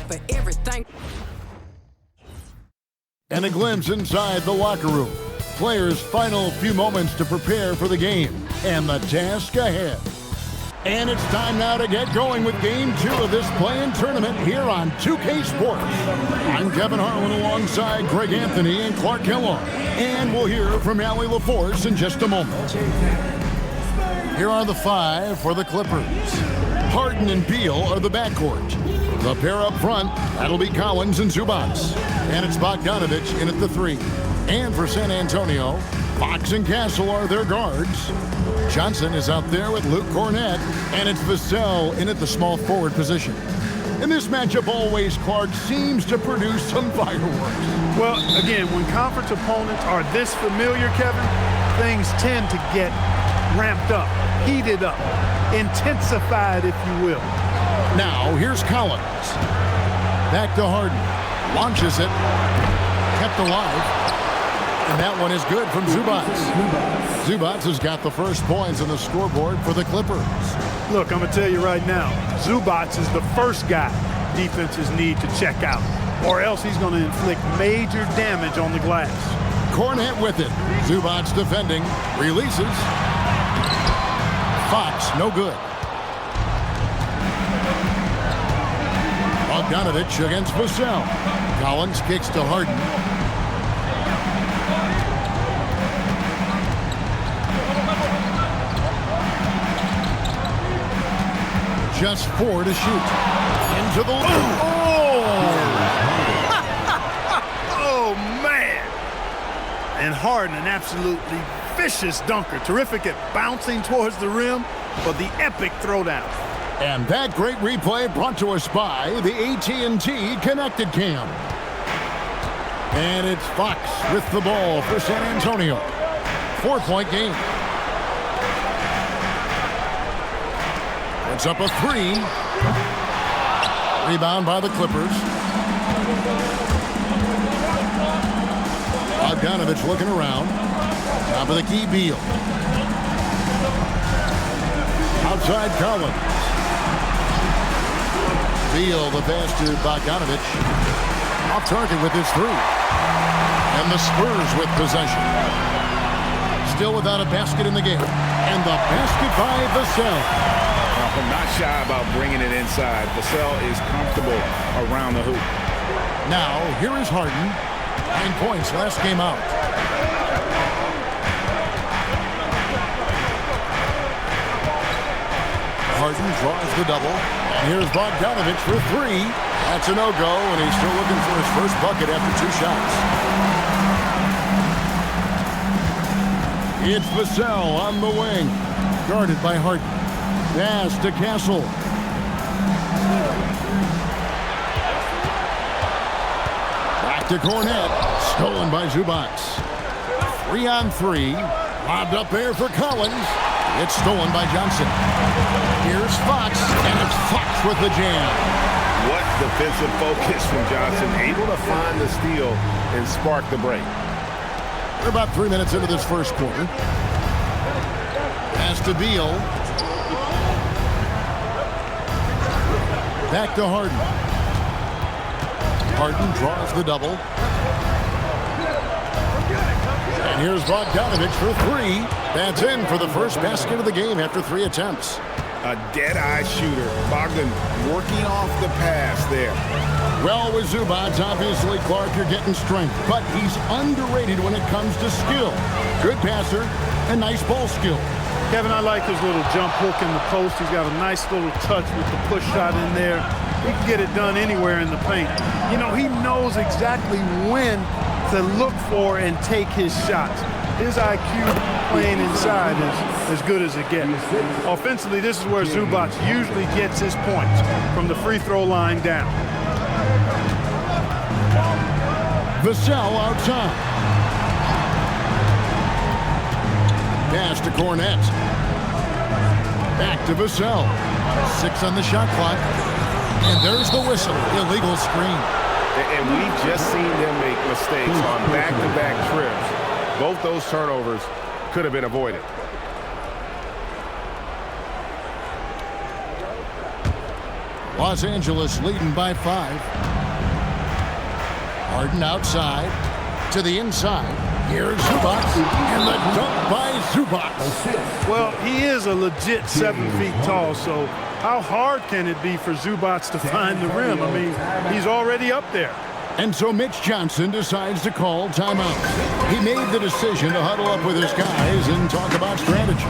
for everything. And a glimpse inside the locker room. Players' final few moments to prepare for the game and the task ahead. And it's time now to get going with Game 2 of this play-in tournament here on 2K Sports. I'm Kevin Harlan alongside Greg Anthony and Clark Kellogg. And we'll hear from Allie LaForce in just a moment. Here are the five for the Clippers. Harden and Beal are the backcourt. The pair up front, that'll be Collins and Zubac. And it's Bogdanovich in at the three. And for San Antonio, Fox and Castle are their guards. Johnson is out there with Luke Cornett, and it's Vassell in at the small forward position. And this matchup always, Clark, seems to produce some fireworks. Well, again, when conference opponents are this familiar, Kevin, things tend to get ramped up, heated up, intensified, if you will. Now, here's Collins. Back to Harden. Launches it. Kept alive. And that one is good from Zubac. Zubac has got the first points on the scoreboard for the Clippers. Look, I'm going to tell you right now, Zubac is the first guy defenses need to check out, or else he's going to inflict major damage on the glass. Cornett with it. Zubac defending. Releases. Fox, no good. Bogdanovich against Vassell. Collins kicks to Harden. Just 4 to shoot. Into the loop. Oh, man. And Harden, an absolutely vicious dunker. Terrific at bouncing towards the rim, but the epic throwdown. And that great replay brought to us by the AT&T Connected Cam. And it's Fox with the ball for San Antonio. 4-point game. It's up a three. Rebound by the Clippers. Bogdanovich looking around. Top of the key, Beal. Outside Collins. Beal, the pass to Bogdanovich. Off target with his three. And the Spurs with possession. Still without a basket in the game. And the basket by Vassell. I'm not shy about bringing it inside. Vassell is comfortable around the hoop. Now, here is Harden. 9 points last game out. Harden draws the double. And here's Bogdanovich for three. That's a no-go, and he's still looking for his first bucket after 2 shots. It's Vassell on the wing. Guarded by Harden. Pass to Castle. Back to Cornett. Stolen by Zubac. 3-on-3. Lobbed up there for Collins. It's stolen by Johnson. Here's Fox, and it's Fox with the jam. What defensive focus from Johnson. Able to find the steal and spark the break. We're about 3 minutes into this first quarter. Pass to Beal. Back to Harden. Harden draws the double. And here's Bogdanovich for three. That's in for the first basket of the game after 3 attempts. A dead-eye shooter. Bogdan working off the pass there. Well, with Zubac, obviously, Clark, you're getting strength. But he's underrated when it comes to skill. Good passer and nice ball skill. Kevin, I like his little jump hook in the post. He's got a nice little touch with the push shot in there. He can get it done anywhere in the paint. You know, he knows exactly when to look for and take his shots. His IQ playing inside is as good as it gets. Offensively, this is where Zubac usually gets his points, from the free throw line down. Vassell outside. Pass to Cornett. Back to Vassell. 6 on the shot clock. And there's the whistle. Illegal screen. And we've just seen them make mistakes on back-to-back trips. Both those turnovers could have been avoided. Los Angeles leading by 5. Harden outside to the inside. Here's Zubac, and the dunk by Zubac. Well, he is a legit 7 feet tall, so how hard can it be for Zubac to find the rim? I mean, he's already up there. And so Mitch Johnson decides to call timeout. He made the decision to huddle up with his guys and talk about strategy.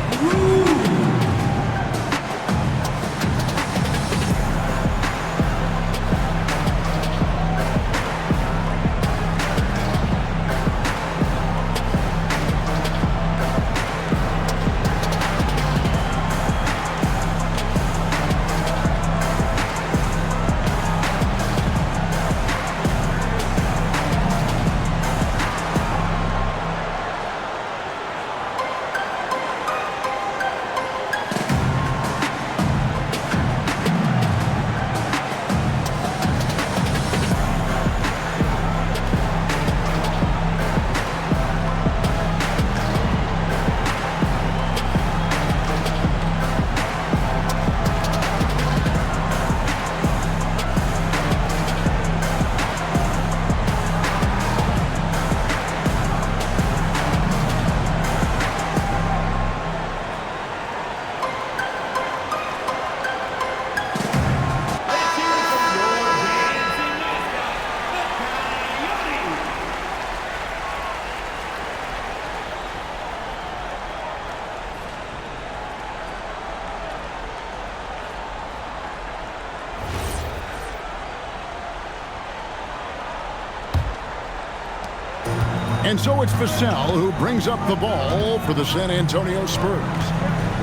And so it's Vassell who brings up the ball for the San Antonio Spurs.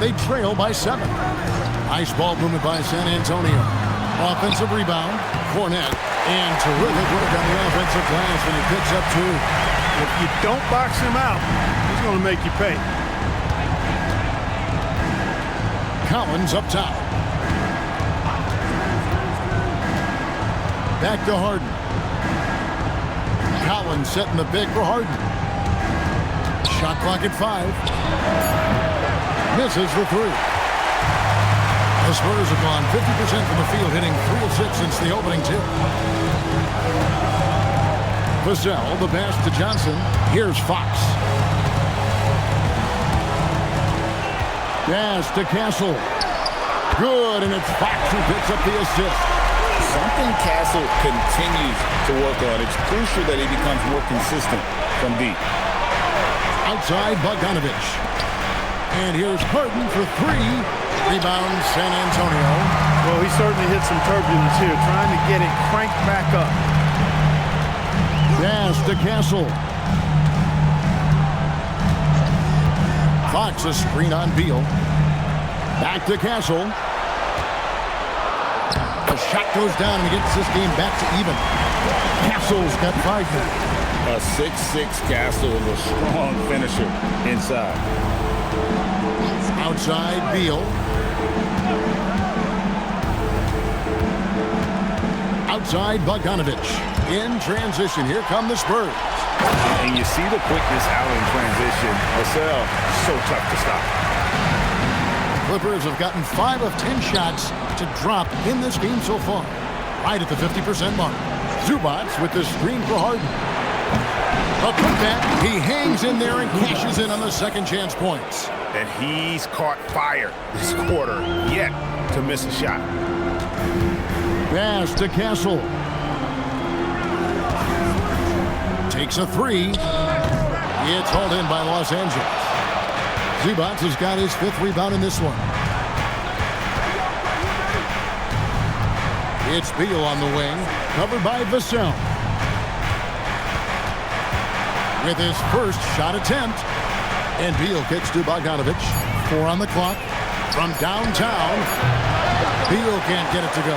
They trail by 7. Nice ball movement by San Antonio. Offensive rebound, Cornette, and terrific work on the offensive glass, and he picks up 2. If you don't box him out, he's going to make you pay. Collins up top. Back to Harden. Collins setting the pick for Harden. Shot clock at 5. Misses for 3. The Spurs have gone 50% from the field, hitting 3 of 6 since the opening tip. Vassell, the pass to Johnson. Here's Fox. Pass to Castle. Good, and it's Fox who picks up the assist. Something Castle continues to work on. It's crucial that he becomes more consistent from deep. Outside, Bogdanovich. And here's Harden for 3. Rebound, San Antonio. Well, he certainly hit some turbulence here, trying to get it cranked back up. Pass to Castle. Fox a screen on Beal. Back to Castle. The shot goes down and he gets this game back to even. Castle's got 5 now. A 6'6" Castle is a strong finisher inside. Outside, Beal. Outside, Bogdanovich. In transition, here come the Spurs. And you see the quickness out in transition. Vassell, so tough to stop. Clippers have gotten 5 of 10 shots to drop in this game so far. Right at the 50% mark. Zubac with the screen for Harden. A putback. He hangs in there and cashes in on the second chance points. And he's caught fire this quarter, yet to miss a shot. Pass to Castle. Takes a 3. It's hauled in by Los Angeles. Zubac has got his 5th rebound in this one. It's Beal on the wing, covered by Vassell. With his first shot attempt, and Beal kicks to Bogdanovich. 4 on the clock. From downtown, Beal can't get it to go.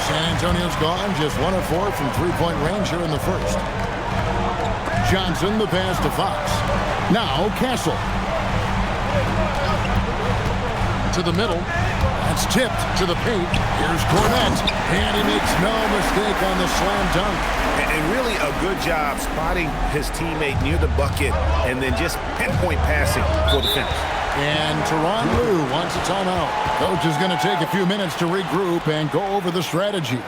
San Antonio's gone, just 1 of 4 from 3-point range here in the first. Johnson, the pass to Fox. Now Castle. to the middle. That's tipped to the paint. Here's Cornette, and he makes no mistake on the slam dunk. And really a good job spotting his teammate near the bucket and then just pinpoint passing for the finish. And Tyronn Lue wants a timeout. Coach is going to take a few minutes to regroup and go over the strategy.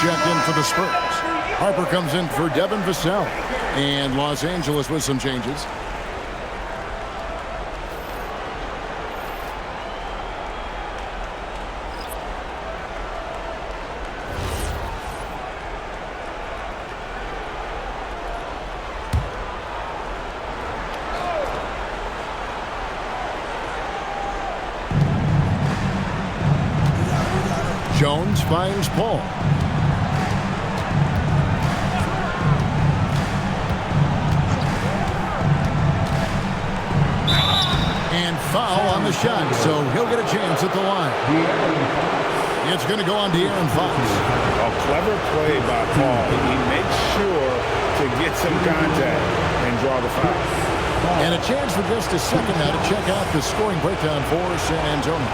Checked in for the Spurs. Harper comes in for Devin Vassell. And Los Angeles with some changes. Jones finds Paul. Foul on the shot, so he'll get a chance at the line. It's going to go on to Aaron Fox. A clever play by Paul. He makes sure to get some contact and draw the foul. And a chance for just a second now to check out the scoring breakdown for San Antonio.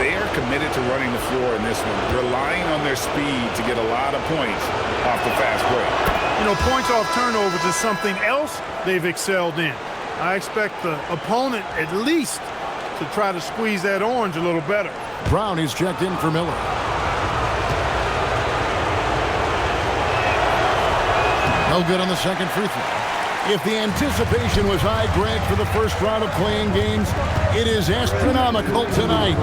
They are committed to running the floor in this one, relying on their speed to get a lot of points off the fast break. You know, points off turnovers is something else they've excelled in. I expect the opponent at least to try to squeeze that orange a little better. Brown is checked in for Miller. No good on the second free throw. If the anticipation was high, Greg, for the first round of playing games, it is astronomical tonight.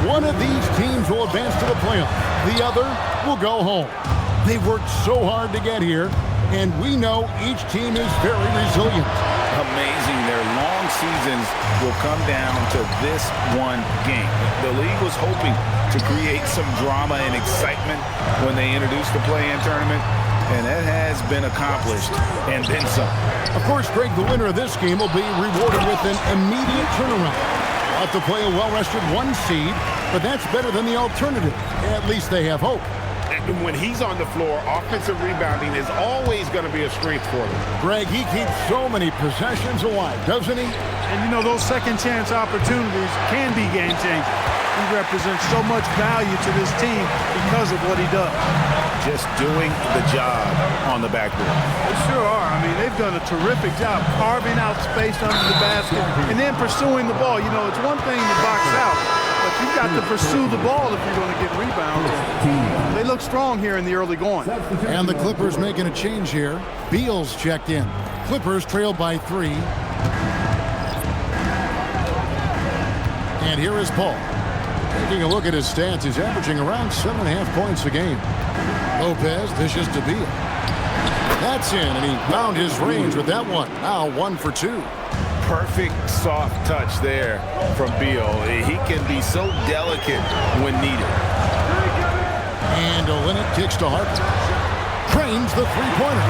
One of these teams will advance to the playoff. The other will go home. They worked so hard to get here, and we know each team is very resilient. Amazing. Their long seasons will come down to this one game. The league was hoping to create some drama and excitement when they introduced the play-in tournament, and that has been accomplished, and then some. Of course, Greg, the winner of this game will be rewarded with an immediate turnaround. Have to play a well-rested 1 seed, but that's better than the alternative. At least they have hope. And when he's on the floor, offensive rebounding is always going to be a strength for him. Greg, he keeps so many possessions alive, doesn't he? And, you know, those second-chance opportunities can be game-changing. He represents so much value to this team because of what he does. Just doing the job on the backboard. They sure are. I mean, they've done a terrific job carving out space under the basket and then pursuing the ball. You know, it's one thing to box out, but you've got to pursue the ball if you're going to get rebounds. They look strong here in the early going. And the Clippers making a change here. Beal's checked in. Clippers trailed by 3. And here is Paul. Taking a look at his stats, he's averaging around 7.5 points a game. Lopez dishes to Beal. That's in, and he found his range with that one. Now 1 for 2. Perfect soft touch there from Beal. He can be so delicate when needed. And Olynyk kicks to Harper. Trains the three-pointer.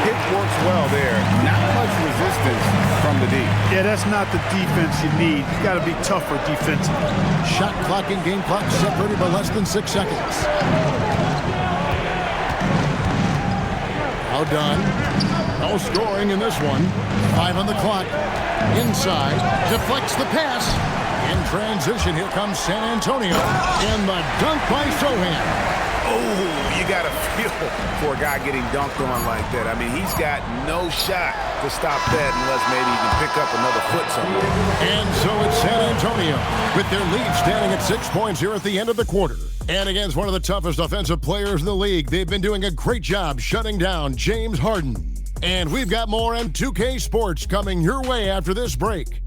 It works well there. Not much resistance from the D. Yeah, that's not the defense you need. You got to be tougher defensively. Shot clock and game clock separated by less than 6 seconds. Now done. No scoring in this one. 5 on the clock. Inside. Deflects the pass. In transition, here comes San Antonio. And the dunk by Sohan. Oh, you got to feel for a guy getting dunked on like that. I mean, he's got no shot to stop that unless maybe he can pick up another foot somewhere. And so it's San Antonio with their lead standing at 6 points here at the end of the quarter. And against one of the toughest offensive players in the league, they've been doing a great job shutting down James Harden. And we've got more on 2K Sports coming your way after this break.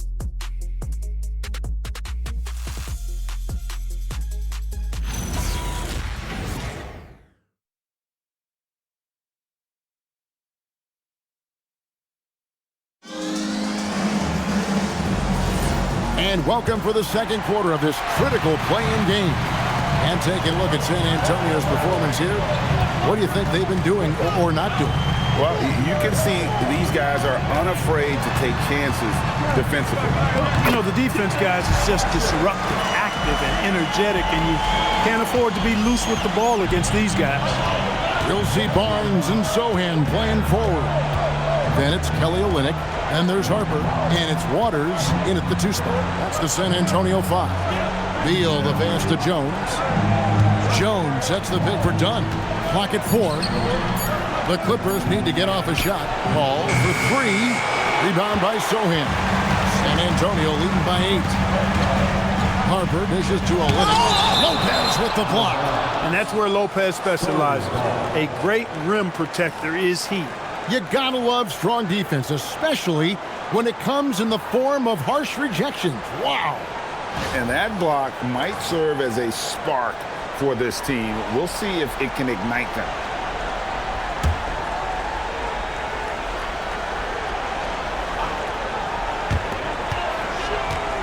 And welcome for the second quarter of this critical play-in game. And taking a look at San Antonio's performance here, what do you think they've been doing or not doing? Well, you can see these guys are unafraid to take chances defensively. You know, the defense, guys, is just disruptive, active, and energetic, and you can't afford to be loose with the ball against these guys. You'll see Barnes and Sohan playing forward. Then it's Kelly Olynyk. And there's Harper, and it's Waters in at the 2 spot. That's the San Antonio 5. Beal the pass to Jones. Jones sets the pick for Dunn. Clock at 4. The Clippers need to get off a shot. Ball for 3. Rebound by Sohan. San Antonio leading by 8. Harper dishes to Olynyk. Lopez with the block. And that's where Lopez specializes. A great rim protector is he. You gotta love strong defense, especially when it comes in the form of harsh rejections. Wow. And that block might serve as a spark for this team. We'll see if it can ignite them.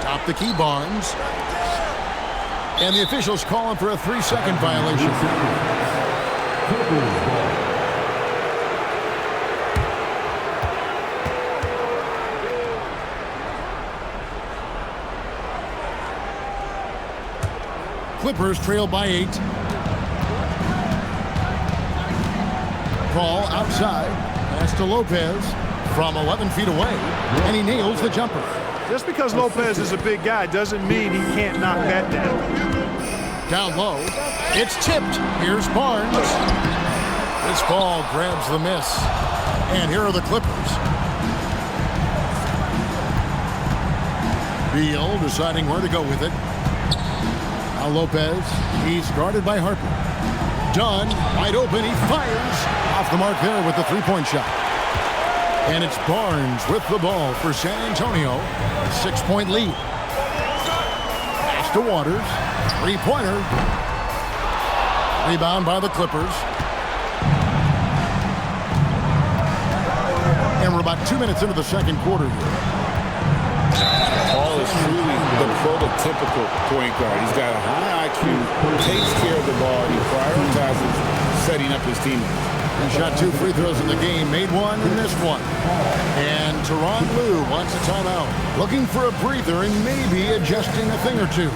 Top the key, Barnes. And the officials calling for a 3-second violation. Clippers trail by 8. Ball outside. Pass to Lopez from 11 feet away. And he nails the jumper. Just because Lopez is a big guy doesn't mean he can't knock that down. Down low. It's tipped. Here's Barnes. This ball grabs the miss. And here are the Clippers. Beal deciding where to go with it. Now Lopez, he's guarded by Harper. Dunn, wide open, he fires. Off the mark there with the 3-point shot. And it's Barnes with the ball for San Antonio. 6-point lead. Pass to Waters. 3-pointer. Rebound by the Clippers. And we're about 2 minutes into the second quarter here. Paul is truly the prototypical point guard. He's got a high IQ, takes care of the ball, and he prioritizes setting up his team. He shot 2 free throws in the game, made 1 and missed 1. And Tyronn Lue wants a timeout. Looking for a breather and maybe adjusting a thing or two.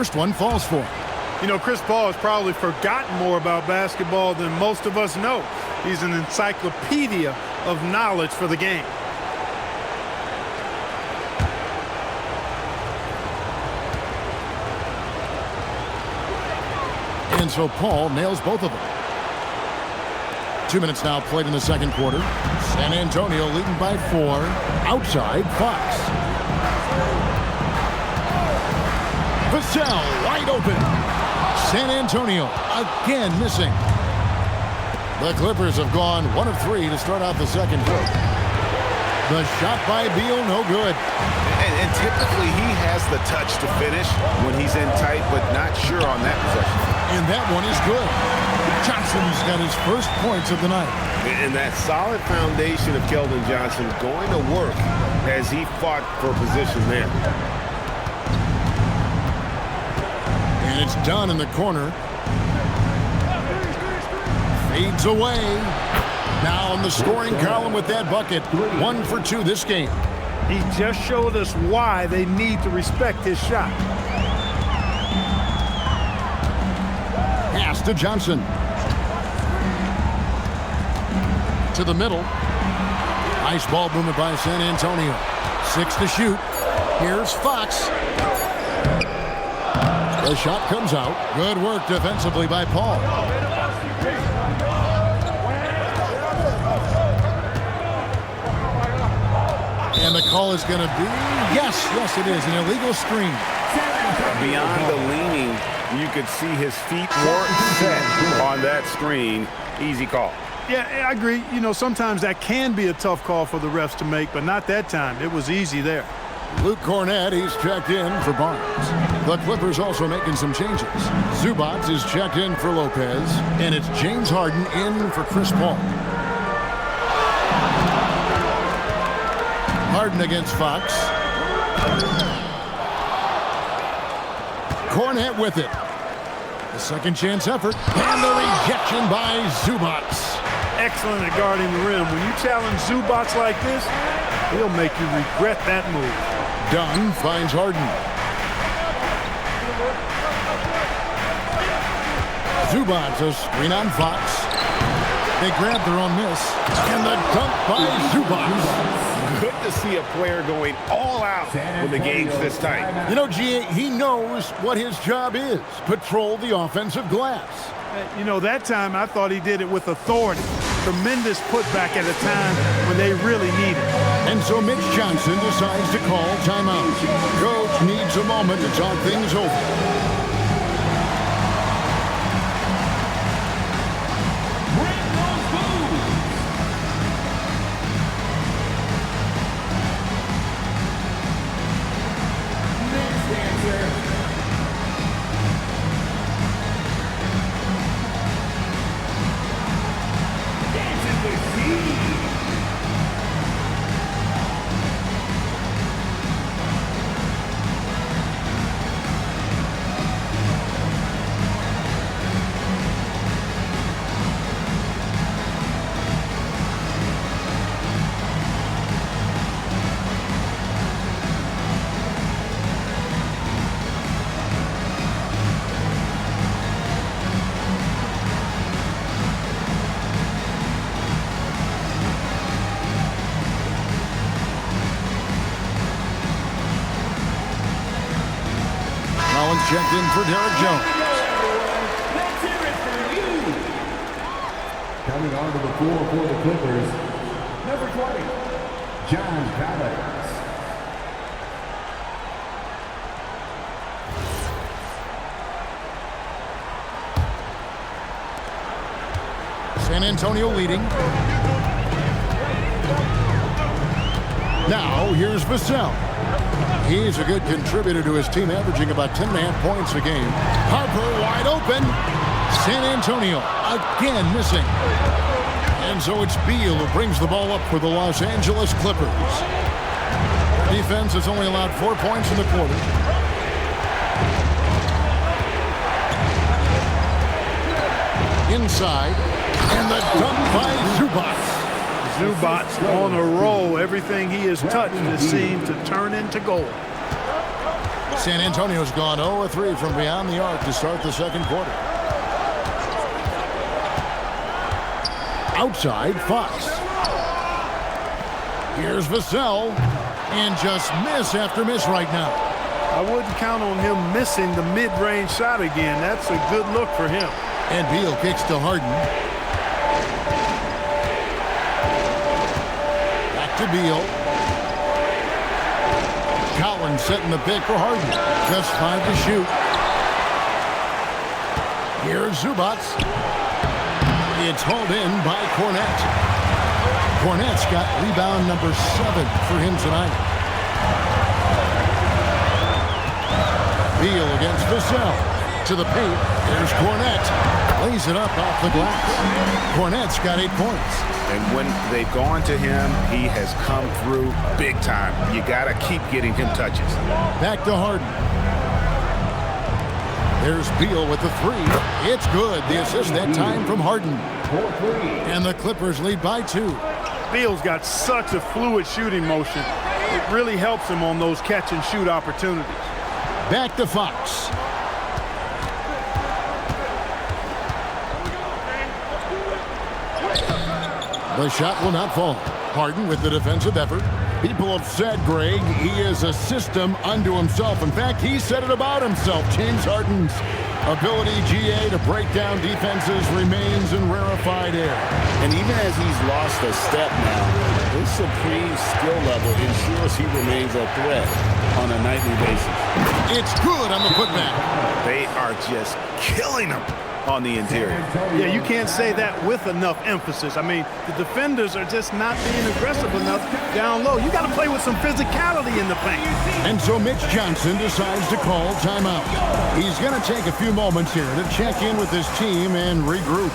first one falls for him. You know, Chris Paul has probably forgotten more about basketball than most of us know. He's an encyclopedia of knowledge for the game. And so Paul nails both of them. 2 minutes now played in the second quarter. San Antonio leading by 4. Outside, Fox. Vassell wide open. San Antonio again missing. The Clippers have gone 1 of 3 to start out the second quarter. The shot by Beal, no good. And typically he has the touch to finish when he's in tight, but not sure on that possession. And that one is good. Johnson's got his first points of the night. And that solid foundation of Keldon Johnson going to work as he fought for position there. And it's done in the corner. Fades away. Now in the scoring column with that bucket. 1 for 2 this game. He just showed us why they need to respect his shot. Pass to Johnson. To the middle. Nice ball movement by San Antonio. 6 to shoot. Here's Fox. The shot comes out. Good work defensively by Paul. And the call is going to be, yes, it is, an illegal screen. Beyond the leaning, you could see his feet weren't set on that screen. Easy call. Yeah, I agree. You know, sometimes that can be a tough call for the refs to make, but not that time. It was easy there. Luke Cornett, he's checked in for Barnes. The Clippers also making some changes. Zubac is checked in for Lopez, and it's James Harden in for Chris Paul. Harden against Fox. Cornett with it. The second chance effort, and the rejection by Zubac. Excellent at guarding the rim. When you challenge Zubac like this, he'll make you regret that move. Dunn finds Harden. Zubac, a screen on Fox. They grab their own miss. And the dunk by Zubac. Good to see a player going all out when the game's this tight. You know, G.A., he knows what his job is. Patrol the offensive glass. You know, that time I thought he did it with authority. Tremendous putback at a time when they really need it. And so Mitch Johnson decides to call timeout. Coach needs a moment to talk things over. Checked in for Derek Jones. Let's hear it for you. Coming onto the floor for the Clippers, number 20, John Collins. San Antonio leading. Now here's Vassell. He's a good contributor to his team, averaging about 10.5 points a game. Harper wide open. San Antonio again missing. And so it's Beal who brings the ball up for the Los Angeles Clippers. Defense has only allowed 4 points in the quarter. Inside. And the dunk by Zubac. Zubac on a roll. Everything he has touched has seemed to turn into gold. San Antonio's gone 0-3 from beyond the arc to start the second quarter. Outside, Fox. Here's Vassell. And just miss after miss right now. I wouldn't count on him missing the mid-range shot again. That's a good look for him. And Beal kicks to Harden. Back to Beal. Collins setting the pick for Harden. Just 5 to shoot. Here's Zubac. It's hauled in by Cornette. Cornette's got rebound number 7 for him tonight. Beal against Vassell. To the paint. There's Cornette. Lays it up off the glass. Cornette's got 8 points. And when they've gone to him, he has come through big time. You got to keep getting him touches. Back to Harden. There's Beal with the 3. It's good. The assist that time from Harden. And the Clippers lead by 2. Beal's got such a fluid shooting motion. It really helps him on those catch-and-shoot opportunities. Back to Fox. The shot will not fall. Harden with the defensive effort. People have said, Greg, he is a system unto himself. In fact, he said it about himself. James Harden's ability, GA, to break down defenses remains in rarefied air. And even as he's lost a step now, his supreme skill level ensures he remains a threat on a nightly basis. It's good on the putback. They are just killing him on the interior. Yeah, you can't say that with enough emphasis. I mean, the defenders are just not being aggressive enough down low. You got to play with some physicality in the paint. And so Mitch Johnson decides to call timeout. He's going to take a few moments here to check in with his team and regroup.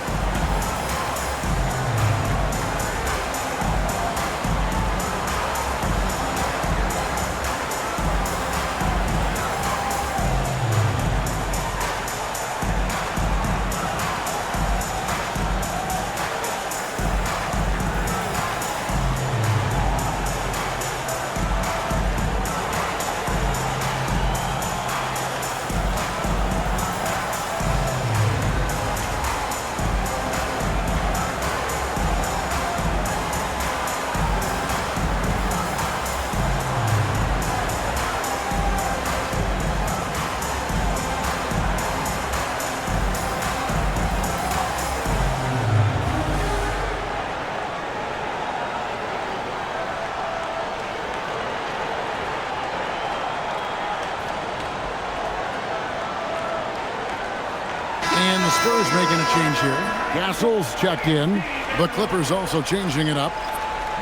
And the Spurs making a change here. Gasol's checked in. The Clippers also changing it up.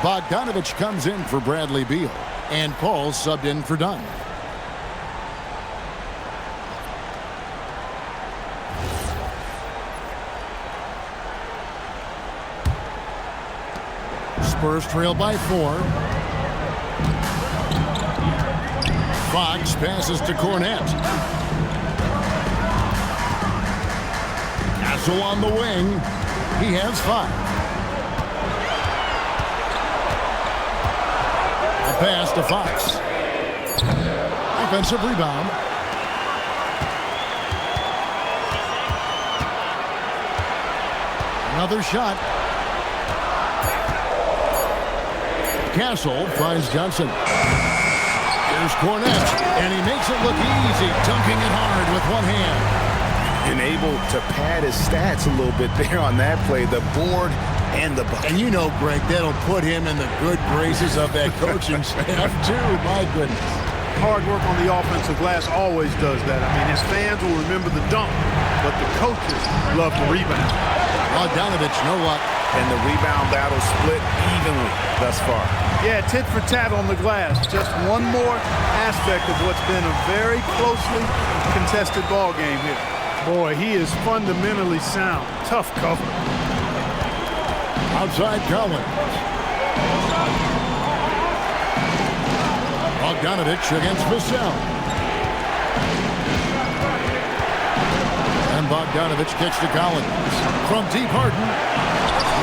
Bogdanovich comes in for Bradley Beal. And Paul subbed in for Dunn. Spurs trail by 4. Fox passes to Cornette. Castle on the wing. He has 5. A pass to Fox. Offensive rebound. Another shot. Castle finds Johnson. Here's Cornette, and he makes it look easy, dunking it hard with one hand. And able to pad his stats a little bit there on that play, the board and the bucket. And you know, Greg, that'll put him in the good graces of that coaching staff, too. My goodness. Hard work on the offensive glass always does that. I mean, his fans will remember the dunk, but the coaches love the rebound. Bogdanovich, no luck. And the rebound battle split evenly thus far. Yeah, tit for tat on the glass. Just one more aspect of what's been a very closely contested ball game here. Boy, he is fundamentally sound. Tough cover. Outside Collins. Bogdanovich against Vassell. And Bogdanovich kicks to Collins. From deep, Harden.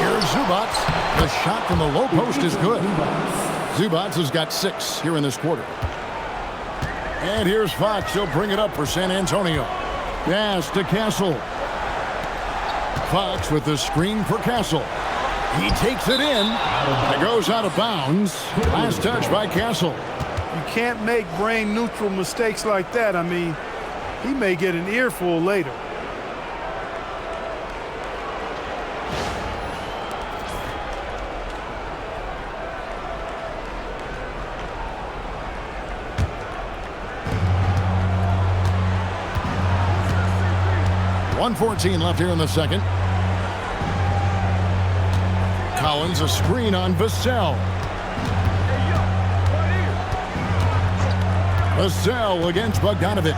Here's Zubac. The shot from the low post is good. Zubac has got 6 here in this quarter. And here's Fox. He'll bring it up for San Antonio. Pass to Castle. Fox with the screen for Castle. He takes it in. It goes out of bounds. Last touch by Castle. You can't make brain-neutral mistakes like that. I mean, he may get an earful later. .114 left here in the second. Collins, a screen on Vassell. Vassell against Bogdanovich.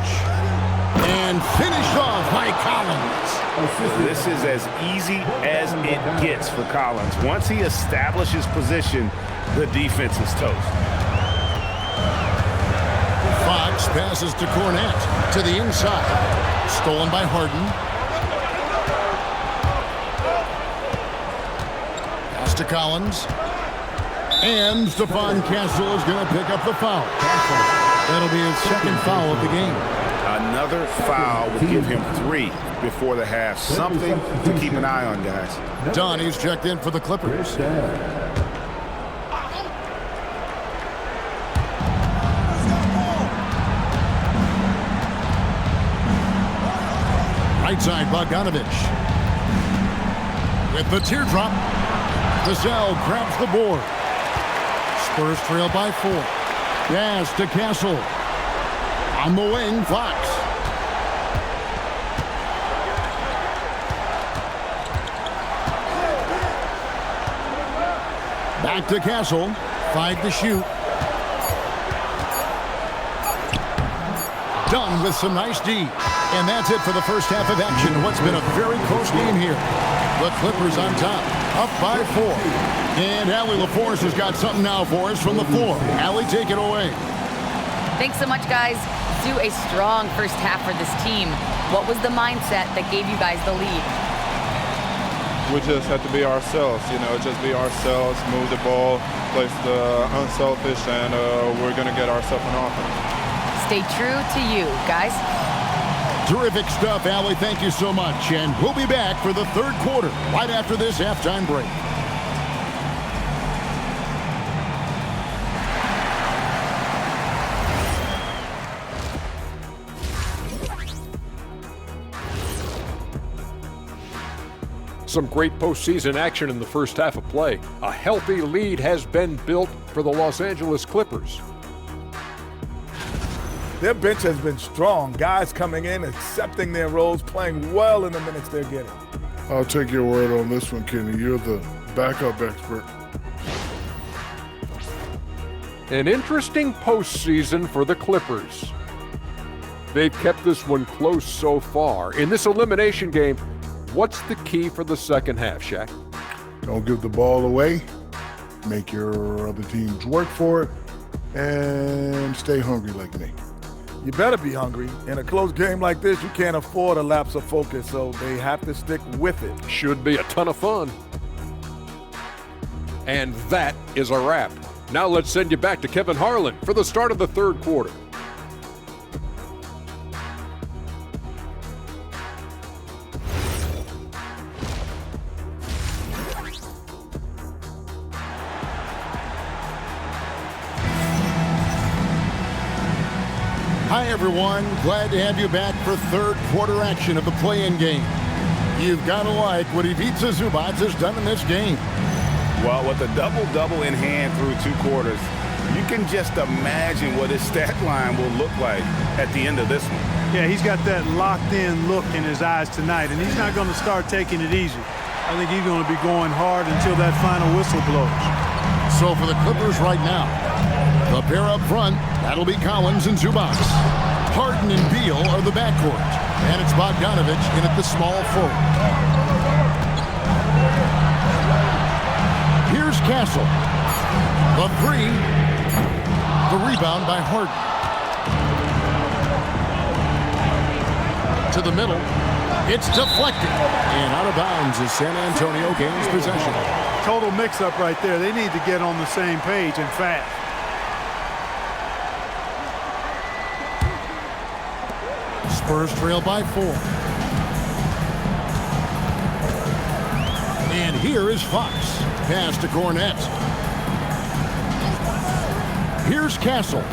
And finished off by Collins. This is as easy as it gets for Collins. Once he establishes position, the defense is toast. Fox passes to Cornette to the inside. Stolen by Harden. Pass to Collins. And Stephon Castle is going to pick up the foul. That'll be his second foul of the game. Another foul would give him 3 before the half. Something to keep an eye on, guys. Donnie's checked in for the Clippers. Right side, Bogdanovich. With the teardrop, Vassell grabs the board. Spurs trail by 4. Pass to Castle. On the wing, Fox. Back to Castle. 5 to shoot. Done with some nice D. And that's it for the first half of action. What's been a very close game here. The Clippers on top, up by 4. And Allie LaForce has got something now for us from the floor. Allie, take it away. Thanks so much, guys. Do a strong first half for this team. What was the mindset that gave you guys the lead? We just had to be ourselves, just be ourselves, move the ball, play the unselfish, and we're going to get ourselves an offense. Stay true to you, guys. Terrific stuff, Allie. Thank you so much. And we'll be back for the third quarter right after this halftime break. Some great postseason action in the first half of play. A healthy lead has been built for the Los Angeles Clippers. Their bench has been strong. Guys coming in, accepting their roles, playing well in the minutes they're getting. I'll take your word on this one, Kenny. You're the backup expert. An interesting postseason for the Clippers. They've kept this one close so far. In this elimination game, what's the key for the second half, Shaq? Don't give the ball away. Make your other teams work for it. And stay hungry like me. You better be hungry. In a close game like this, you can't afford a lapse of focus, so they have to stick with it. Should be a ton of fun. And that is a wrap. Now let's send you back to Kevin Harlan for the start of the third quarter. Hi, everyone. Glad to have you back for third quarter action of the play-in game. You've got to like what Ivica Zubac has done in this game. Well, with a double-double in hand through 2 quarters, you can just imagine what his stat line will look like at the end of this one. Yeah, he's got that locked-in look in his eyes tonight, and he's not going to start taking it easy. I think he's going to be going hard until that final whistle blows. So for the Clippers right now, the pair up front, that'll be Collins and Zubac. Harden and Beal are the backcourt, and it's Bogdanovich in at the small forward. Here's Castle. The 3. The rebound by Harden. To the middle. It's deflected. And out of bounds as San Antonio gains possession. Total mix-up right there. They need to get on the same page and fast. Spurs trail by 4. And here is Fox. Pass to Cornette. Here's Castle.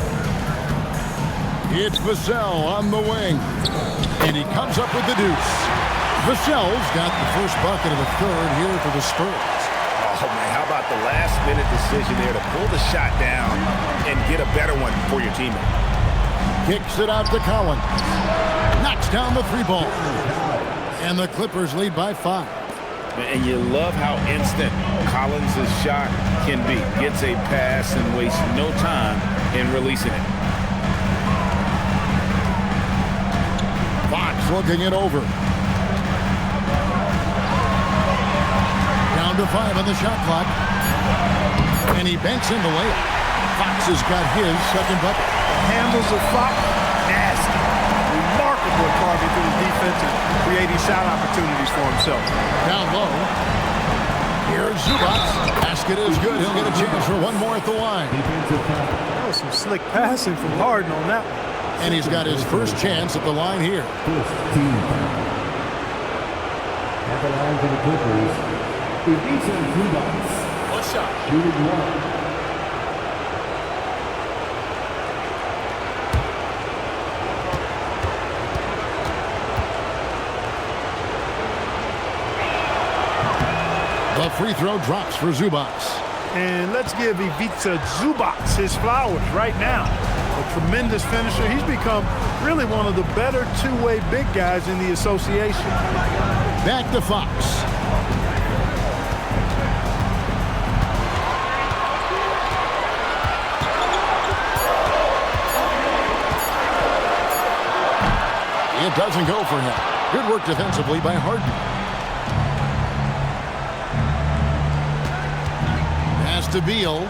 It's Vassell on the wing. And he comes up with the deuce. Vassell's got the first bucket of the third here for the Spurs. Oh, man, how about the last-minute decision there to pull the shot down and get a better one for your teammate? Kicks it out to Collins. Knocks down the 3 ball. And the Clippers lead by 5. And you love how instant Collins' shot can be. Gets a pass and wastes no time in releasing it. Fox looking it over. Down to 5 on the shot clock. And he banks in the layup. Fox has got his second bucket. Handles of Fox, nasty. Remarkable carving through the defense and creating shot opportunities for himself. Down low. Here's Zubac. Basket is good. He'll get a chance for one more at the line. That was some slick passing from Harden on that one. And he's got his first chance at the line here. At the line for the Clippers, Jayson Tatum. What's up? Shooting 1. The free throw drops for Zubac. And let's give Ivica Zubac his flowers right now. A tremendous finisher. He's become really one of the better two-way big guys in the association. Back to Fox. It doesn't go for him. Good work defensively by Harden. Pass to Beal.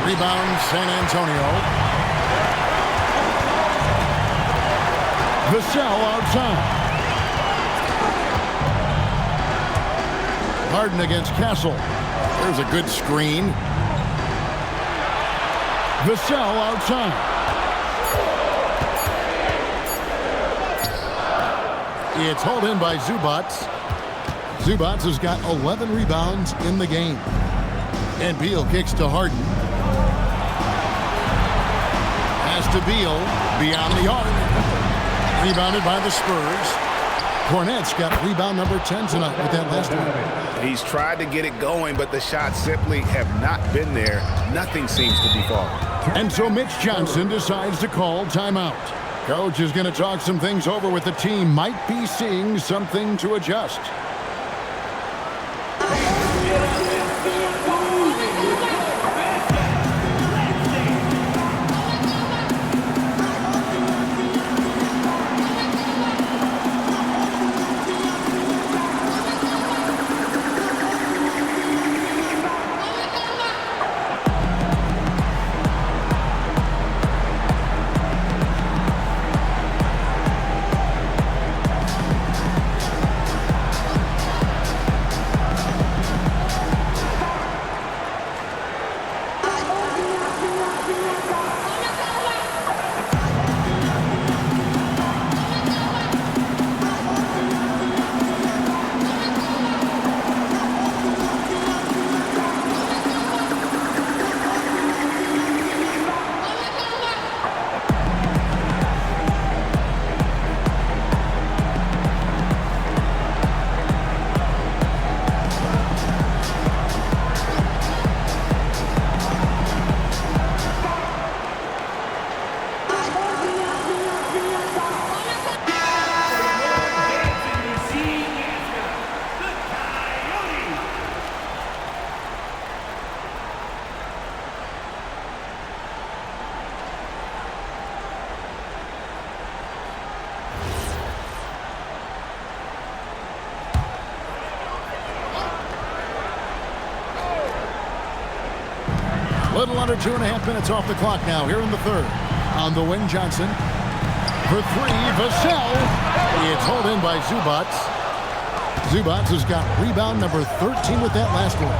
Rebound, San Antonio. Vassell outside. Harden against Castle. There's a good screen. Vassell outside. It's hauled in by Zubac. Zubac has got 11 rebounds in the game. And Beal kicks to Harden. Pass to Beal. Beyond the arc. Rebounded by the Spurs. Cornette's got rebound number 10 tonight with that last one. He's tried to get it going, but the shots simply have not been there. Nothing seems to be falling. And so Mitch Johnson decides to call timeout. Coach is going to talk some things over with the team. Might be seeing something to adjust. Little under 2.5 minutes off the clock now here in the third. On the wing, Johnson. For 3, Vassell. It's hauled in by Zubac. Zubats has got rebound number 13 with that last one.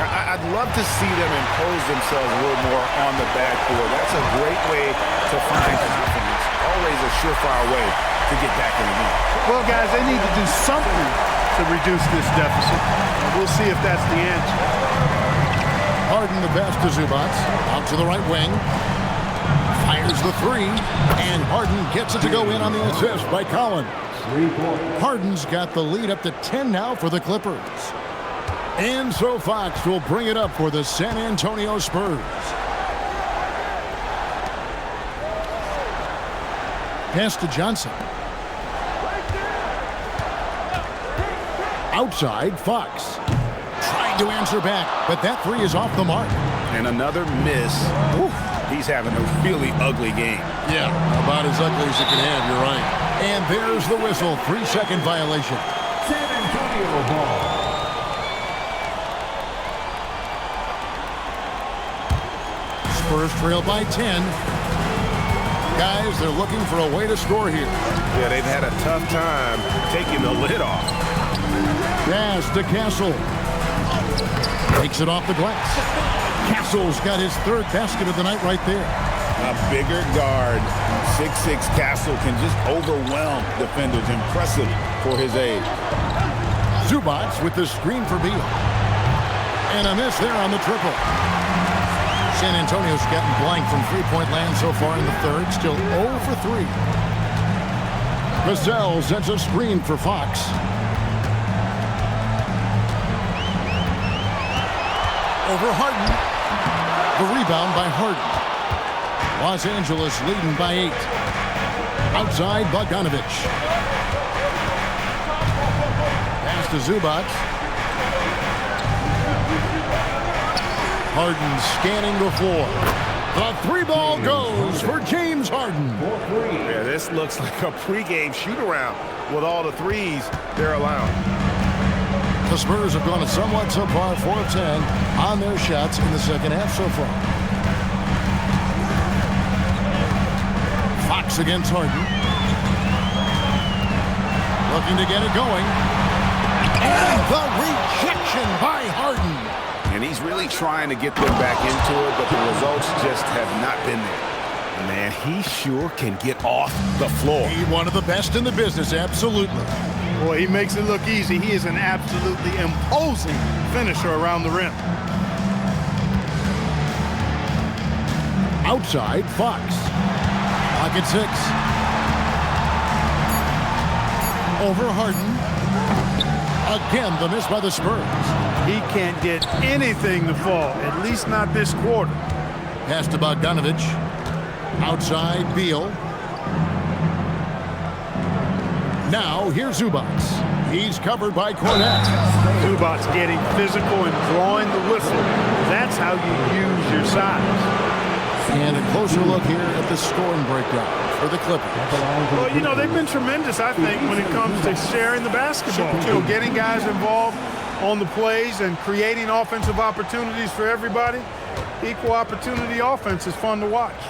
I'd love to see them impose themselves a little more on the backboard. That's a great way to find confidence. Always a surefire way to get back in the game. Well, guys, they need to do something to reduce this deficit. And we'll see if that's the answer. Harden the pass to Zubats. Out to the right wing. Fires the three. And Harden gets it to go in on the assist by Collins. Harden's got the lead up to 10 now for the Clippers. And so Fox will bring it up for the San Antonio Spurs. Pass to Johnson. Outside, Fox. Trying to answer back, but that three is off the mark. And another miss. Oof. He's having a really ugly game. Yeah, about as ugly as you can have, you're right. And there's the whistle, 3-second violation. San Antonio ball. Spurs trail by 10. Guys, they're looking for a way to score here. Yeah, they've had a tough time taking the lid off. Pass to Castle. Takes it off the glass. Castle's got his third basket of the night right there. A bigger guard, 6'6" Castle can just overwhelm defenders. Impressive for his age. Zubats with the screen for Beal. And a miss there on the triple. San Antonio's gotten blank from three-point land so far in the third. Still 0 for 3. Vassell sends a screen for Fox. Over Harden. The rebound by Harden. Los Angeles leading by 8. Outside, Bogdanovich. Pass to Zubats. Harden scanning the floor. The three ball goes for James Harden. Yeah, this looks like a pregame shoot-around with all the threes they're allowing. The Spurs have gone a somewhat subpar 4 of 10 on their shots in the second half so far. Fox against Harden. Looking to get it going. And the rejection by Harden. And he's really trying to get them back into it, but the results just have not been there. Man, he sure can get off the floor. He's one of the best in the business, absolutely. Boy, he makes it look easy. He is an absolutely imposing finisher around the rim. Outside, Fox. Pocket 6. Over Harden. Again, the miss by the Spurs. He can't get anything to fall, at least not this quarter. Pass to Bogdanovich. Outside, Beal. Now, here's Zubats. He's covered by Cornette. Zubats getting physical and drawing the whistle. That's how you use your size. And a closer look here at the scoring breakdown for the Clippers. Well, you know, they've been tremendous, I think, when it comes to sharing the basketball. You know, getting guys involved on the plays and creating offensive opportunities for everybody. Equal opportunity offense is fun to watch.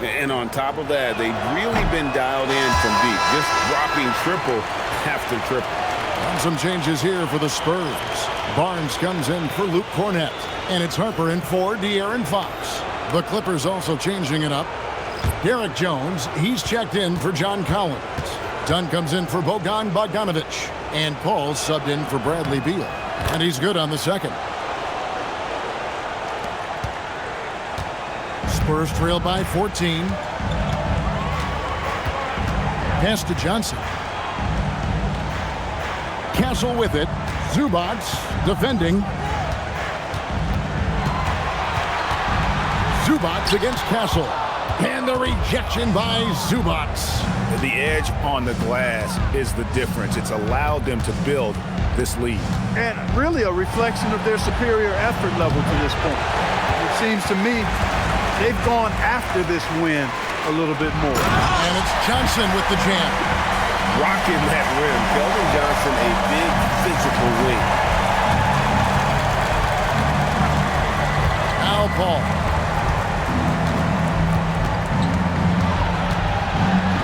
And on top of that, they've really been dialed in from deep, just dropping triple after triple. And some changes here for the Spurs. Barnes comes in for Luke Cornette. And it's Harper in for De'Aaron Fox. The Clippers also changing it up. Derek Jones, he's checked in for John Collins. Dunn comes in for Bogan Bogdanovich. And Paul subbed in for Bradley Beal. And he's good on the second. Spurs trail by 14. Pass to Johnson. Castle with it. Zubats defending. Zubats against Castle. And the rejection by Zubats. The edge on the glass is the difference. It's allowed them to build this lead. And really a reflection of their superior effort level to this point. It seems to me they've gone after this win a little bit more. And it's Johnson with the jam. Rocking that rim. Keldon Johnson, a big physical wing. Now Paul.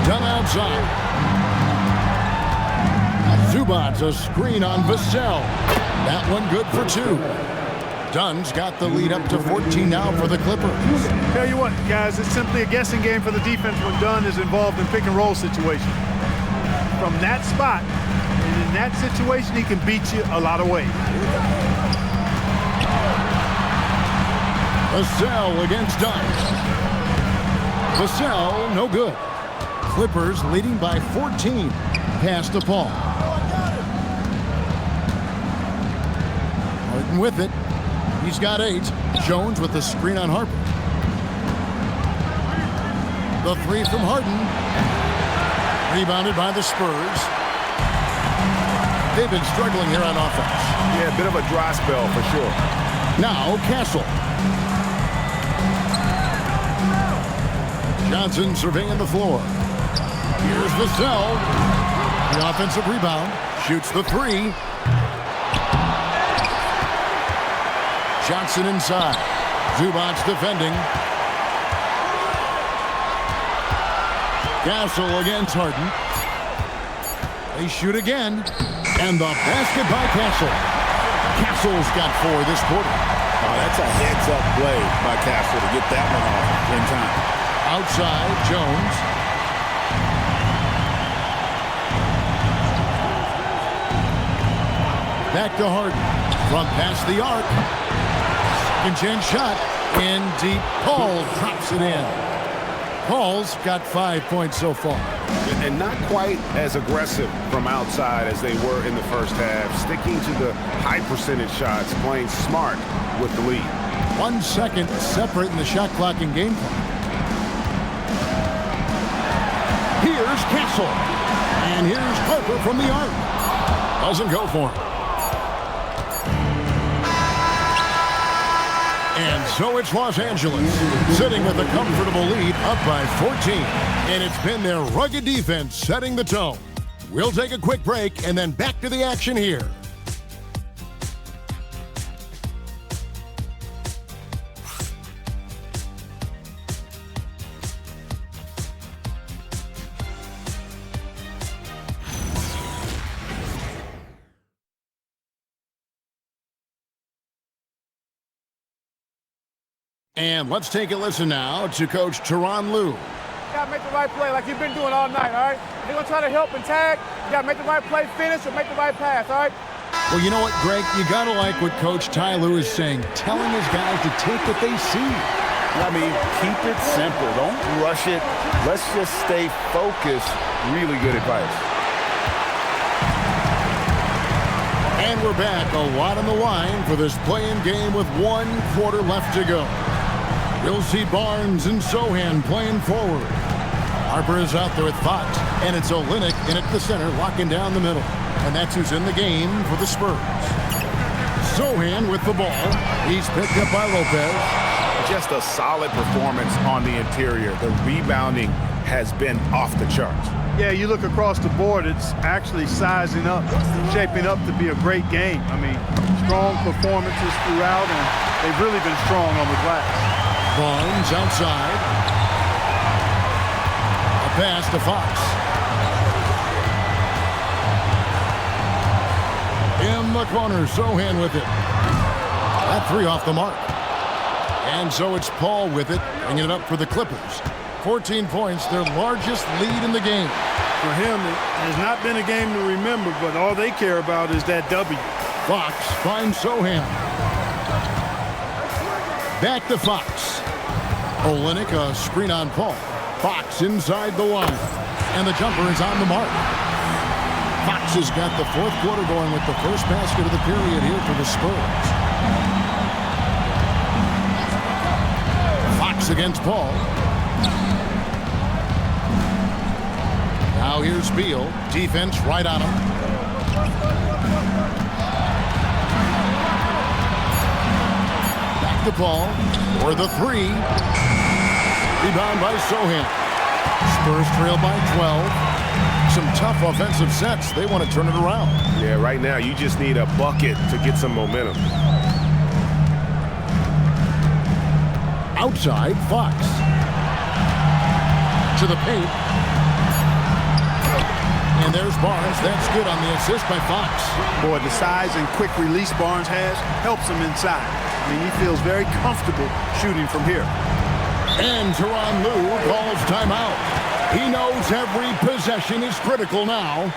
Done outside. Zubac, a screen on Vassell. That one good for 2. Dunn's got the lead up to 14 now for the Clippers. Tell you what, guys, it's simply a guessing game for the defense when Dunn is involved in pick-and-roll situations. From that spot, and in that situation, he can beat you a lot of ways. Vassell against Dunn. Vassell, no good. Clippers leading by 14. Pass to Paul. Harden with it. He's got 8. Jones with the screen on Harper. The 3 from Harden. Rebounded by the Spurs. They've been struggling here on offense. Yeah, a bit of a dry spell for sure. Now Castle. Johnson surveying the floor. Here's Vassell. The offensive rebound. Shoots the 3. Johnson inside. Zubac defending. Castle against Harden. They shoot again. And the basket by Castle. Castle's got 4 this quarter. Oh, that's a heads-up play by Castle to get that one off in time. Outside, Jones. Back to Harden. From past the arc. Second chance shot. In deep. Paul drops it in. Paul's got 5 points so far. And not quite as aggressive from outside as they were in the first half. Sticking to the high percentage shots. Playing smart with the lead. 1 second separating the shot clock and game clock. Here's Castle. And here's Harper from the arc. Doesn't go for him. And so it's Los Angeles, sitting with a comfortable lead, up by 14. And it's been their rugged defense setting the tone. We'll take a quick break and then back to the action here. And let's take a listen now to Coach Tyronn Lue. You gotta make the right play like you've been doing all night, all right? If you're gonna try to help and tag, you gotta make the right play, finish, or make the right pass, all right? Well, you know what, Greg? You gotta like what Coach Ty Lue is saying, telling his guys to take what they see. I mean, keep it simple. Don't rush it. Let's just stay focused. Really good advice. And we're back. A lot on the line for this play-in game with 1 quarter left to go. We'll see Barnes and Sohan playing forward. Harper is out there with Fox, and it's Olynyk in at the center, locking down the middle. And that's who's in the game for the Spurs. Sohan with the ball. He's picked up by Lopez. Just a solid performance on the interior. The rebounding has been off the charts. Yeah, you look across the board, it's actually sizing up, shaping up to be a great game. I mean, strong performances throughout, and they've really been strong on the glass. Barnes outside. A pass to Fox. In the corner, Sohan with it. That 3 off the mark. And so it's Paul with it, bringing it up for the Clippers. 14 points, their largest lead in the game. For him, it has not been a game to remember, but all they care about is that W. Fox finds Sohan. Back to Fox. Olynyk, a screen on Paul. Fox inside the line. And the jumper is on the mark. Fox has got the 4th quarter going with the first basket of the period here for the Spurs. Fox against Paul. Now here's Beal. Defense right on him. Back to Paul for the 3. Rebound by Sohan. Spurs trail by 12. Some tough offensive sets. They want to turn it around. Yeah, right now you just need a bucket to get some momentum. Outside, Fox. To the paint. And And there's Barnes. That's good on the assist by Fox. Boy, the size and quick release Barnes has helps him inside. I mean, he feels very comfortable shooting from here. And Tyronn Lue calls timeout. He knows every possession is critical now.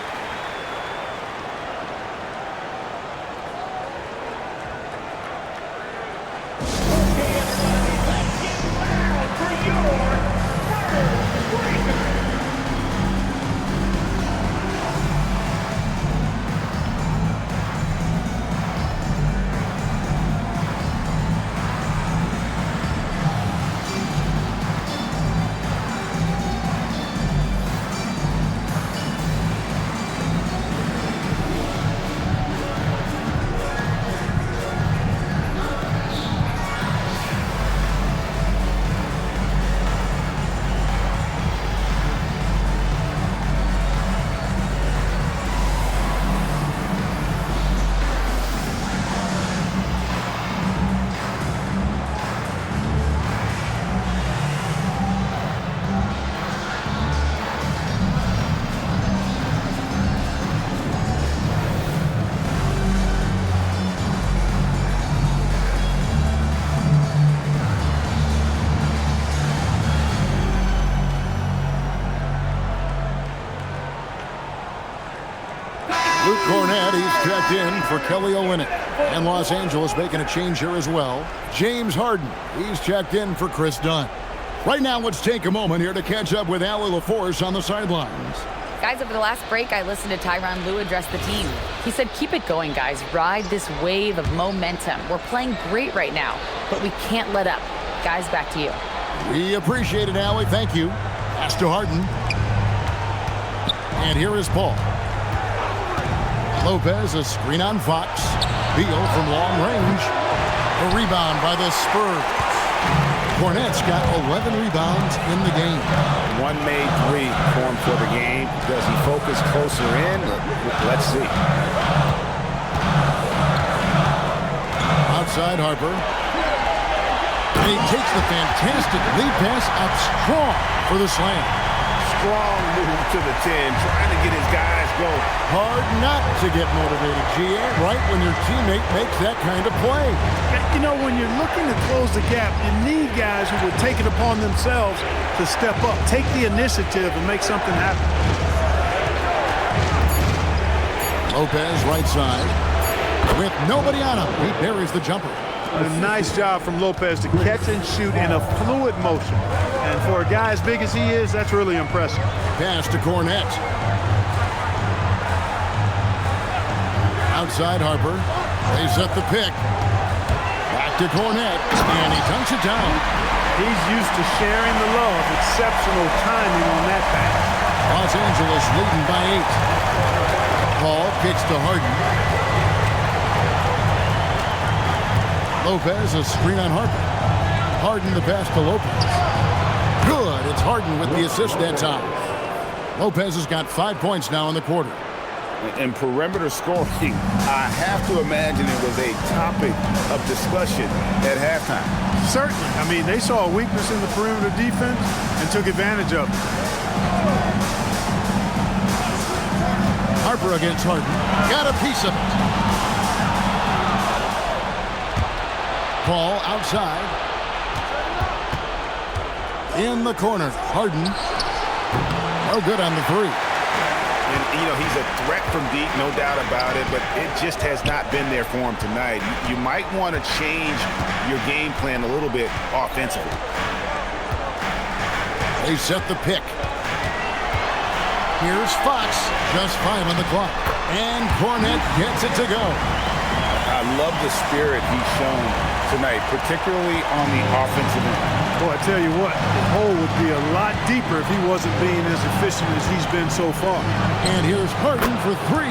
Luke Cornett, he's checked in for Kelly Olynyk. And Los Angeles making a change here as well. James Harden, he's checked in for Chris Dunn. Right now, let's take a moment here to catch up with Allie LaForce on the sidelines. Guys, over the last break, I listened to Tyronn Lue address the team. He said, keep it going, guys. Ride this wave of momentum. We're playing great right now, but we can't let up. Guys, back to you. We appreciate it, Allie. Thank you. Pass to Harden. And here is Paul. Lopez, a screen on Fox. Beal from long range. A rebound by the Spurs. Cornett's got 11 rebounds in the game. One made three for him for the game. Does he focus closer in? Let's see. Outside Harper. And he takes the fantastic lead pass out strong for the slam. Strong move to the 10, trying to get his guys going. Hard not to get motivated, GA, right when your teammate makes that kind of play. You know, when you're looking to close the gap, you need guys who will take it upon themselves to step up, take the initiative, and make something happen. Lopez, right side. With nobody on him, he buries the jumper. A nice job from Lopez to catch and shoot in a fluid motion. And for a guy as big as he is, that's really impressive. Pass to Cornett. Outside Harper. They set the pick. Back to Cornett. And he dunks it down. He's used to sharing the love. Exceptional timing on that pass. Los Angeles leading by 8. Paul kicks to Harden. Lopez, a screen on Harden. Harden the pass to Lopez. Good. It's Harden with the assist that time. Lopez has got 5 points now in the quarter. And perimeter scoring, I have to imagine it was a topic of discussion at halftime. Certainly. I mean, they saw a weakness in the perimeter defense and took advantage of it. Harper against Harden. Got a piece of it. Paul outside. In the corner. Harden. No good on the three. And, you know, he's a threat from deep, no doubt about it, but it just has not been there for him tonight. You might want to change your game plan a little bit offensively. They set the pick. Here's Fox. Just 5 on the clock. And Cornett gets it to go. I love the spirit he's shown tonight, particularly on the offensive end. Boy, I tell you what, the hole would be a lot deeper if he wasn't being as efficient as he's been so far. And here's Harden for 3.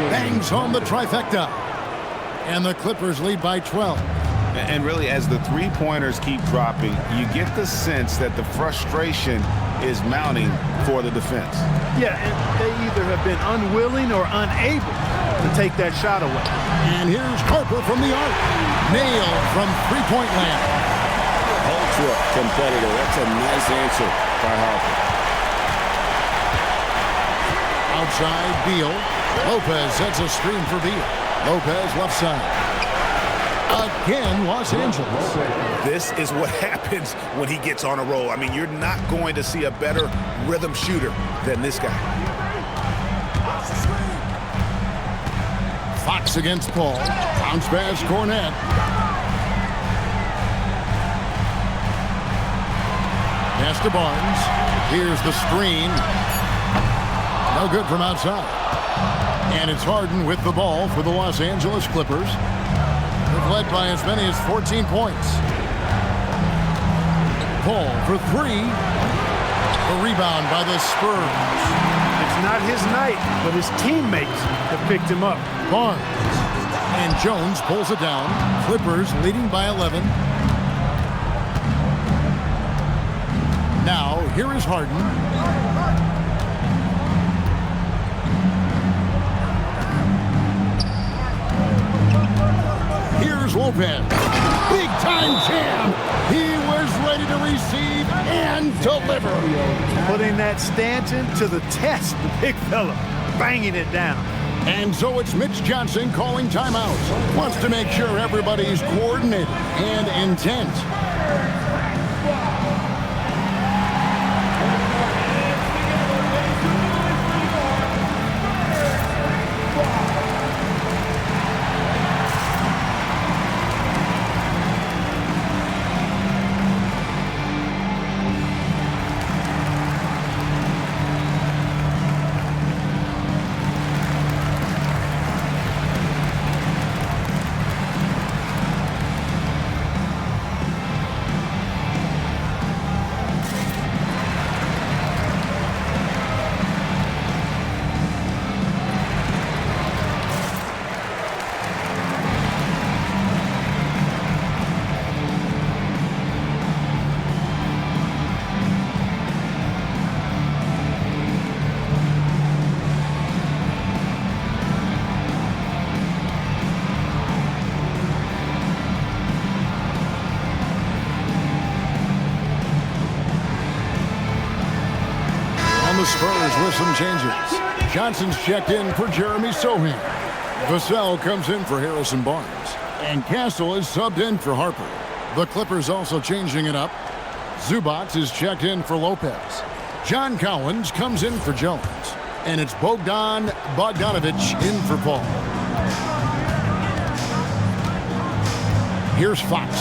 Bangs home the trifecta. And the Clippers lead by 12. And really, as the three-pointers keep dropping, you get the sense that the frustration is mounting for the defense. Yeah, and they either have been unwilling or unable to take that shot away. And here's Harper from the arc. Nailed from three-point land. Ultra competitor. That's a nice answer by Harper. Outside, Beal. Lopez sets a screen for Beal. Lopez left side. Again, Los Angeles. This is what happens when he gets on a roll. I mean, you're not going to see a better rhythm shooter than this guy. Fox against Paul. Bounce pass, Cornette. Pass to Barnes. Here's the screen. No good from outside. And it's Harden with the ball for the Los Angeles Clippers. They've led by as many as 14 points. Paul for three. A rebound by the Spurs. It's not his night, but his teammates have picked him up. Barnes. And Jones pulls it down. Clippers leading by 11. Now, here is Harden. Here's Lopez. Big time jam. He was ready to receive and deliver. Putting that Stanton to the test, the big fella, banging it down. And so it's Mitch Johnson calling timeout. Wants to make sure everybody's coordinated and intent. The Spurs with some changes. Johnson's checked in for Jeremy Sohan. Vassell comes in for Harrison Barnes. And Castle is subbed in for Harper. The Clippers also changing it up. Zubac is checked in for Lopez. John Collins comes in for Jones. And it's Bogdan Bogdanovic in for Paul. Here's Fox.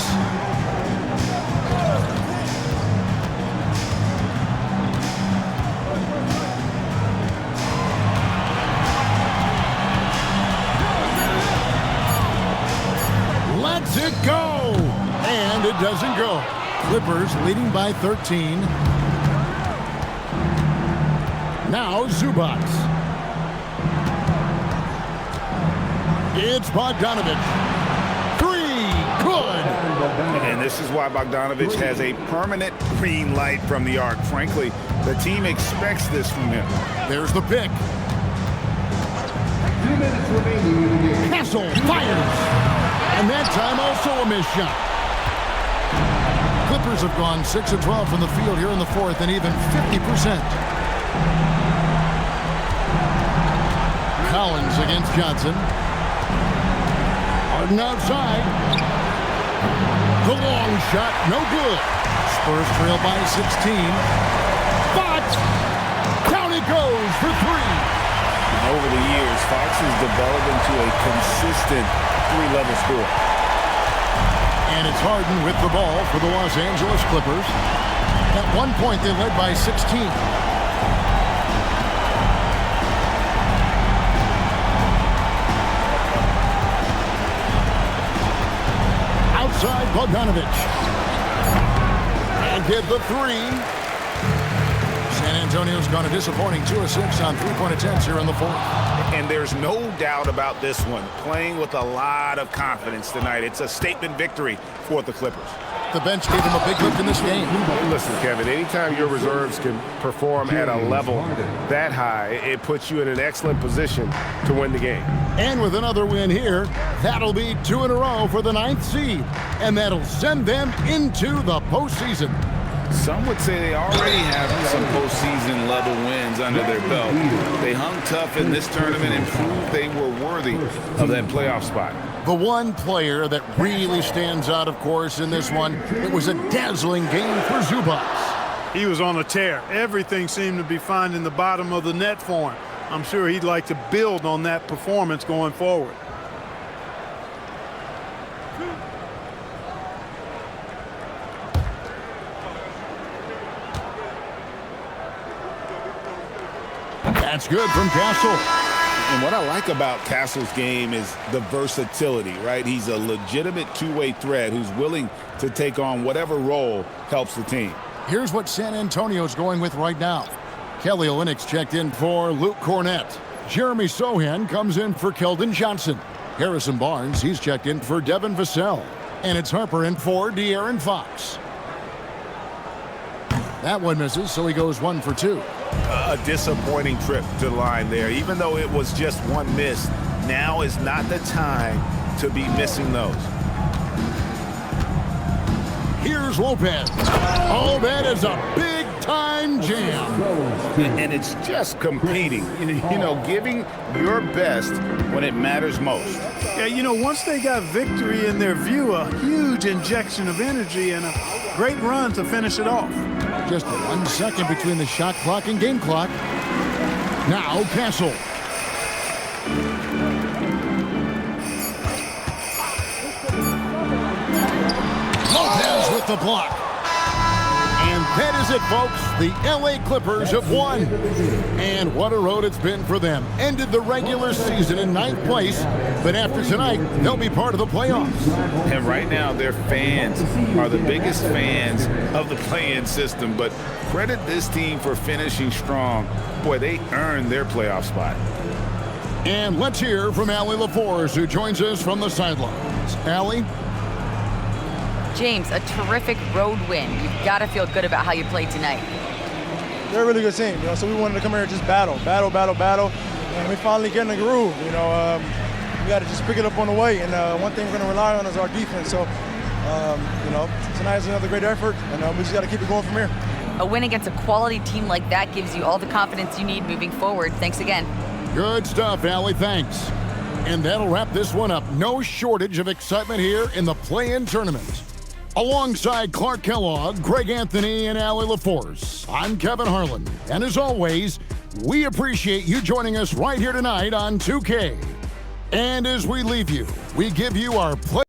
It go! And it doesn't go. Clippers leading by 13. Now Zubac. It's Bogdanovic. Three, good! And this is why Bogdanovic has a permanent green light from the arc. Frankly, the team expects this from him. There's the pick. 2 minutes remaining in the game. Castle fires! And that time also a missed shot. Clippers have gone 6 of 12 from the field here in the fourth and even 50%. Collins against Johnson. Harden outside. The long shot, no good. Spurs trail by 16. But down it goes for three. Over the years, Fox has developed into a consistent three-level score. And it's Harden with the ball for the Los Angeles Clippers. At one point, they led by 16. Outside, Bogdanovic. And get the three. San Antonio's gone a disappointing 2 of 6 on three-point attempts here in the fourth. And there's no doubt about this one. Playing with a lot of confidence tonight. It's a statement victory for the Clippers. The bench gave them a big lift in this game. Listen, Kevin, anytime your reserves can perform at a level that high, it puts you in an excellent position to win the game. And with another win here, that'll be 2 in a row for the 9th seed. And that'll send them into the postseason. Some would say they already have some postseason level wins under their belt. They hung tough in this tournament and proved they were worthy of that playoff spot. The one player that really stands out, of course, in this one, it was a dazzling game for Zubac. He was on a tear. Everything seemed to be finding the bottom of the net for him. I'm sure he'd like to build on that performance going forward. That's good from Castle. And what I like about Castle's game is the versatility, right? He's a legitimate two-way threat who's willing to take on whatever role helps the team. Here's what San Antonio's going with right now. Kelly Olynyk's checked in for Luke Cornett. Jeremy Sohan comes in for Keldon Johnson. Harrison Barnes, he's checked in for Devin Vassell. And it's Harper in for De'Aaron Fox. That one misses, so he goes 1 for 2. A disappointing trip to the line there. Even though it was just one miss, now is not the time to be missing those. Here's Lopez. Oh, that is a big-time jam. And it's just competing, you know, giving your best when it matters most. Yeah, you know, once they got victory in their view, a huge injection of energy and a great run to finish it off. Just 1 second between the shot clock and game clock. Now Castle. Lopez with the block. And that is it, folks. The LA Clippers have won. And what a road it's been for them. Ended the regular season in 9th place, but after tonight, they'll be part of the playoffs. And right now, their fans are the biggest fans of the play-in system, but credit this team for finishing strong. Boy, they earned their playoff spot. And let's hear from Allie LaForce, who joins us from the sidelines. Allie? James, a terrific road win. You've got to feel good about how you played tonight. They're a really good team, you know, so we wanted to come here and just battle, and we finally get in the groove, you know. We got to just pick it up on the way, and one thing we're going to rely on is our defense. So, you know, tonight's another great effort, and we just got to keep it going from here. A win against a quality team like that gives you all the confidence you need moving forward. Thanks again. Good stuff, Allie. Thanks. And that'll wrap this one up. No shortage of excitement here in the play-in tournament. Alongside Clark Kellogg, Greg Anthony, and Allie LaForce, I'm Kevin Harlan. And as always, we appreciate you joining us right here tonight on 2K. And as we leave you, we give you our play